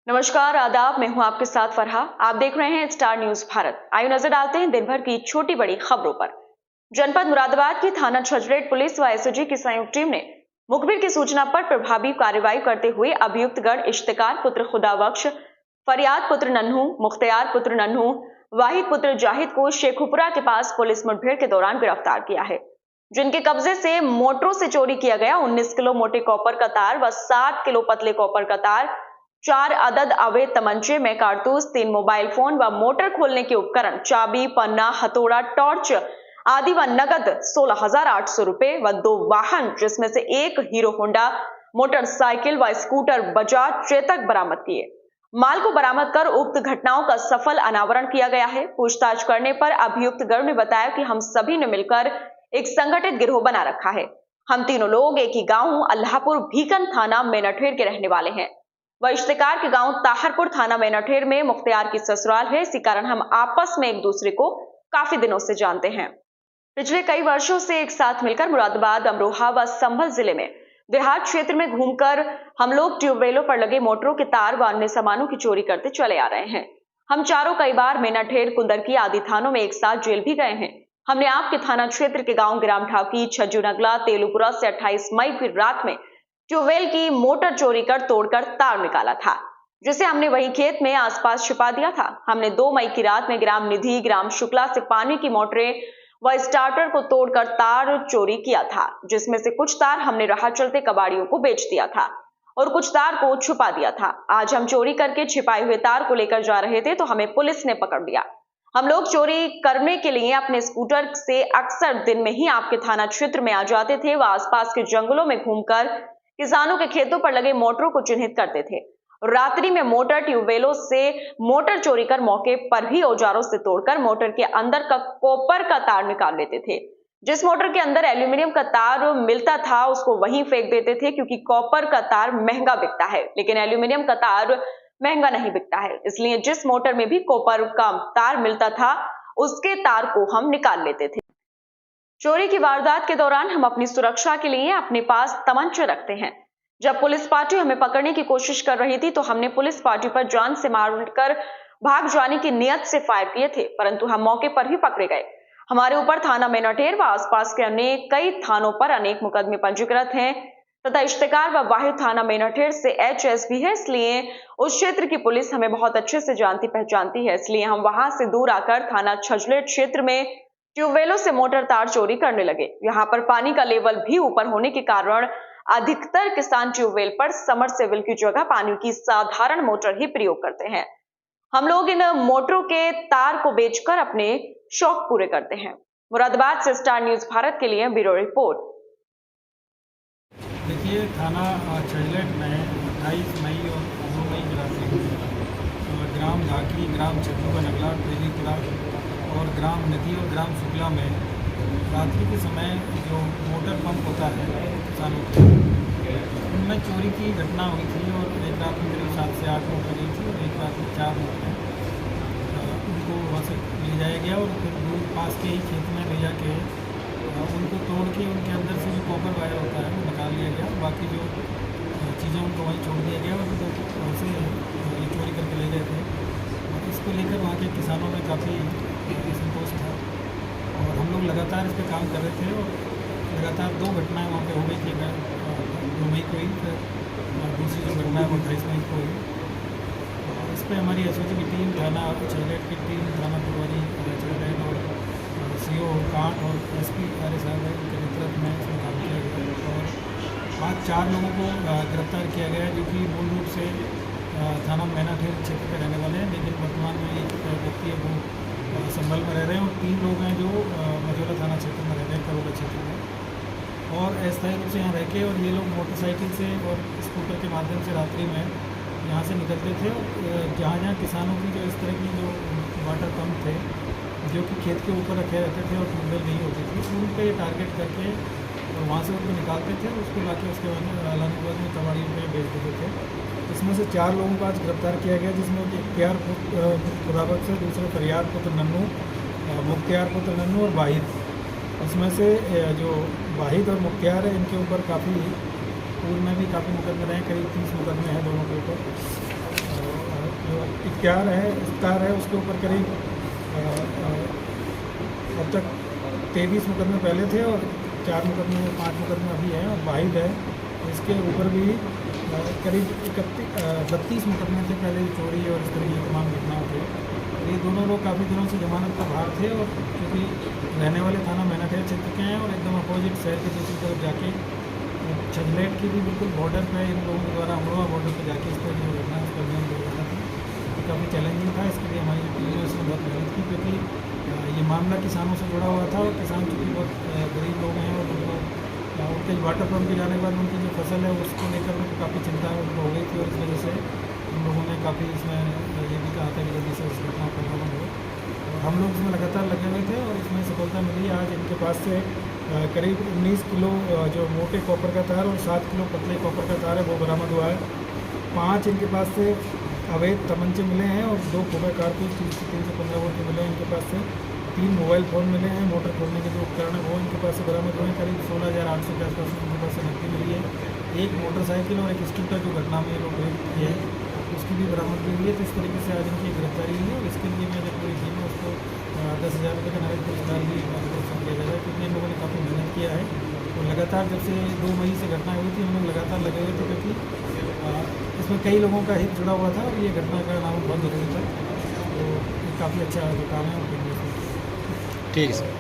नमस्कार, आदाब। मैं हूं आपके साथ फरहा। आप देख रहे हैं स्टार न्यूज भारत। आइए नजर डालते हैं दिन भर की छोटी बड़ी खबरों पर। जनपद मुरादाबाद की थाना छजरेट पुलिस व एसओजी की संयुक्त टीम ने मुखबिर की सूचना पर प्रभावी कार्रवाई करते हुए अभियुक्तगढ़ इश्तिकार पुत्र खुदाबख्श, फरियाद पुत्र नन्हू, मुख्तियार पुत्र नन्हू, वाहिद पुत्र जाहिद को शेखुपुरा के पास पुलिस मुठभेड़ के दौरान गिरफ्तार किया है, जिनके कब्जे से मोटरों से चोरी किया गया 19 किलो मोटे कॉपर का तार व 7 किलो पतले कॉपर का तार, 4 अदद अवैध तमंचे में कारतूस, 3 मोबाइल फोन व मोटर खोलने के उपकरण, चाबी, पन्ना, हथौड़ा, टॉर्च आदि व नगद 16,800 रुपए व 2 वाहन जिसमें से एक हीरो होंडा मोटरसाइकिल व स्कूटर बजाज चेतक बरामद किए। माल को बरामद कर उक्त घटनाओं का सफल अनावरण किया गया है। पूछताछ करने पर अभियुक्तगढ़ ने बताया कि हम सभी ने मिलकर एक संगठित गिरोह बना रखा है। हम तीनों लोग एक ही गांव अल्लाहपुर भीकन थाना मेनाठेर के रहने वाले हैं। वह इश्तिकार के गांव ताहरपुर थाना मेनाठेर में मुख्तियार की ससुराल है। इसी कारण हम आपस में एक दूसरे को काफी दिनों से जानते हैं। पिछले कई वर्षों से एक साथ मिलकर मुरादाबाद, अमरोहा व संभल जिले में देहात क्षेत्र में घूमकर हम लोग ट्यूबवेलों पर लगे मोटरों के तार व अन्य सामानों की चोरी करते चले आ रहे हैं। हम चारों कई बार मेनाठेर, कुंदरकी आदि थानों में एक साथ जेल भी गए हैं। हमने आपके थाना क्षेत्र के गांव ग्राम ढाकी, छज्जू नगला, तेलुपुरा से 28 मई की रात में ट्यूबवेल की मोटर चोरी कर तोड़कर तार निकाला था, जिसे हमने वही खेत में आसपास छिपा दिया था। हमने 2 मई की रात में ग्राम निधि, ग्राम शुक्ला से पानी की मोटरें व स्टार्टर को तोड़कर तार चोरी किया था, जिसमें से कुछ तार हमने राह चलते कबाड़ियों को बेच दिया था और कुछ तार को छुपा दिया था। आज हम चोरी करके छिपाए हुए तार को लेकर जा रहे थे तो हमें पुलिस ने पकड़ लिया। हम लोग चोरी करने के लिए अपने स्कूटर से अक्सर दिन में ही आपके थाना क्षेत्र में आ जाते थे व आसपास के जंगलों में घूमकर किसानों के खेतों पर लगे मोटरों को चिन्हित करते थे। रात्रि में मोटर ट्यूबवेलों से मोटर चोरी कर मौके पर ही औजारों से तोड़कर मोटर के अंदर का कॉपर का तार निकाल लेते थे। जिस मोटर के अंदर एल्यूमिनियम का तार मिलता था उसको वहीं फेंक देते थे, क्योंकि कॉपर का तार महंगा बिकता है लेकिन एल्यूमिनियम का तार महंगा नहीं बिकता है। इसलिए जिस मोटर में भी कॉपर का तार मिलता था उसके तार को हम निकाल लेते थे। चोरी की वारदात के दौरान हम अपनी सुरक्षा के लिए अपने पास तमंचे रखते हैं। जब पुलिस पार्टी हमें पकड़ने की कोशिश कर रही थी तो हमने पुलिस पार्टी पर जान से मारकर भाग जाने की नियत से फायर किए थे, परंतु हम मौके पर ही पकड़े गए। हमारे ऊपर थाना मेनाठेर व आसपास के अन्य कई थानों पर अनेक मुकदमे पंजीकृत हैं तथा इश्तिकार व वाहिद थाना मेनाठेर से एचएस भी है, इसलिए उस क्षेत्र की पुलिस हमें बहुत अच्छे से जानती पहचानती है। इसलिए हम वहां से दूर आकर थाना छजलेट क्षेत्र में ट्यूबवेलों से मोटर तार चोरी करने लगे। यहाँ पर पानी का लेवल भी ऊपर होने के कारण अधिकतर किसान ट्यूबवेल पर समरसेबल की जगह पानी की साधारण मोटर ही प्रयोग करते हैं। हम लोग इन मोटरों के तार को बेचकर अपने शौक पूरे करते हैं। मुरादाबाद से स्टार न्यूज भारत के लिए ब्यूरो रिपोर्ट। देखिए, थाना छजलेट में 28 मई और 2 मई की रात्रि ग्राम ढाकी, ग्राम छज्जू नगला, तेलीपुरा और ग्राम नदी और ग्राम शुक्ला में रात्रि के समय जो मोटर पंप होता है किसानों के, उनमें चोरी की घटना हुई थी और एक रात में करीब 7 से 8 मोटर गई थी और एक रात में 4 मोटर उनको वहाँ से ले जाया गया और फिर दूर पास के ही खेत में ले जाके उनको तोड़ के उनके अंदर से जो कॉपर वायर होता है वो निकाल लिया गया। बाकी जो चीज़ें उनको वहीं छोड़ दिया गया और वहाँ से ये चोरी करके ले गए थे। और इसको लेकर वहाँ के किसानों में काफ़ी संतोष था और हम लोग लगातार इस पर काम कर रहे थे और लगातार 2 घटनाएँ वहाँ पे हो गई थी। 2 मई को ही, फिर दूसरी जो घटना है वो 28 मई को हुई। इस पर हमारी एसओजी की टीम, थाना छजलेट की टीम, थाना प्रभारी छजलेट और सीओ कांट और एसपी आर्य साहब है, उनके नेतृत्व में इसमें काम किया गया और आज 4 लोगों को गिरफ्तार किया गया है, जो कि मूल रूप से थाना मेनाठेर क्षेत्र के रहने वाले हैं, लेकिन वर्तमान में एक व्यक्ति है वो संभल में रह रहे हैं और 3 लोग हैं जो मझौला थाना क्षेत्र में रह रहे हैं, करोड़ा क्षेत्र में, और अस्थायी रूप से यहाँ रह के और ये लोग मोटरसाइकिल से और स्कूटर के माध्यम से रात्रि में यहाँ से निकलते थे और जहाँ जहाँ किसानों की जो इस तरह की जो वाटर पंप थे जो कि खेत के ऊपर रखे रहते थे और ट्यूबवेल नहीं होती थी, उन पर टारगेट करके और वहाँ से उनको निकालते थे। उसको लाके उसके लाने के बाद में कबाड़ियों में बेच देते थे। इसमें से 4 लोगों को आज गिरफ्तार किया गया, जिसमें कि इख्तियार खुदाबख्श से, दूसरे फरियाद पुत्र नन्हू, मुख्तियार पुत्र नन्हू और वाहिद। इसमें से जो वाहिद और मुख्तियार है इनके ऊपर काफ़ी पूर्व में भी काफ़ी मुकदमे रहे, करीब 30 मुकदमे हैं दोनों के ऊपर। स्टार है उसके ऊपर करीब अब तक 23 मुकदमे पहले थे और 4 मुकदमे 5 मुकदमे अभी हैं और वाहिद है इसके ऊपर भी करीब 32 मुकदमे थे पहले चोरी और इस तरह की तमाम घटनाओं थे। ये दोनों लोग काफ़ी दिनों से जमानत पर बाहर थे और क्योंकि रहने वाले थाना मैनाखेड़ा क्षेत्र के हैं और एकदम अपोजिट शहर के दूसरी तरफ जाके छजलेट की भी बिल्कुल बॉर्डर पे इन लोगों के द्वारा अमरोहा बॉर्डर पे जाके इस पर जो घटना उस पर नियम लगाना था ये काफ़ी चैलेंजिंग था। इसके लिए हमारी टीम ने उसमें बहुत मेहनत की क्योंकि ये मामला किसानों से जुड़ा हुआ था और किसान चूँकि बहुत गरीब लोग हैं और उनको उनके वाटर पम्प के जाने के बाद उनकी जो फसल है उसको लेकर उनको काफ़ी चिंता उनको हो गई थी और इस वजह से हम लोगों ने काफ़ी इसमें ये भी कहा था कि जल्दी से इस घटना को खत्म हो और हम लोग इसमें लगातार लगे हुए थे और इसमें सफलता मिली। आज इनके पास से करीब 19 किलो जो मोटे कॉपर का तार और 7 किलो पतले कॉपर का तार है वो बरामद हुआ है। 5 इनके पास से अवैध तमंचे मिले हैं और 2 खोखा कारतूस 30 से 315 वोल्ट के मिले हैं इनके पास से। 3 मोबाइल फ़ोन मिले हैं, मोटर खोलने के जो उपकरण है वो इनके पास से बरामद हुए हैं। करीब 16,800 के आसपास इनके पास से नकदी मिली है। एक मोटरसाइकिल और एक स्कूटर जो घटना में लोग किए हैं उसकी भी बरामदगी हुई है। तो इस तरीके से आज इनकी गिरफ्तारी हुई है और इसके लिए मैं जो पूरी टीम है उसको 10,000 रुपये का नगद पुरस्कार भी प्रोत्साहन दिया जाएगा क्योंकि इन लोगों ने काफ़ी मेहनत किया है और लगातार जब से 2 मई से घटना हुई थी हम लोग लगातार लगे हुए थे क्योंकि इसमें कई लोगों का हित जुड़ा हुआ था और ये घटना का नाम बहुत ज़रूरी था। तो काफ़ी अच्छा जो काम है वो ठीक है सर।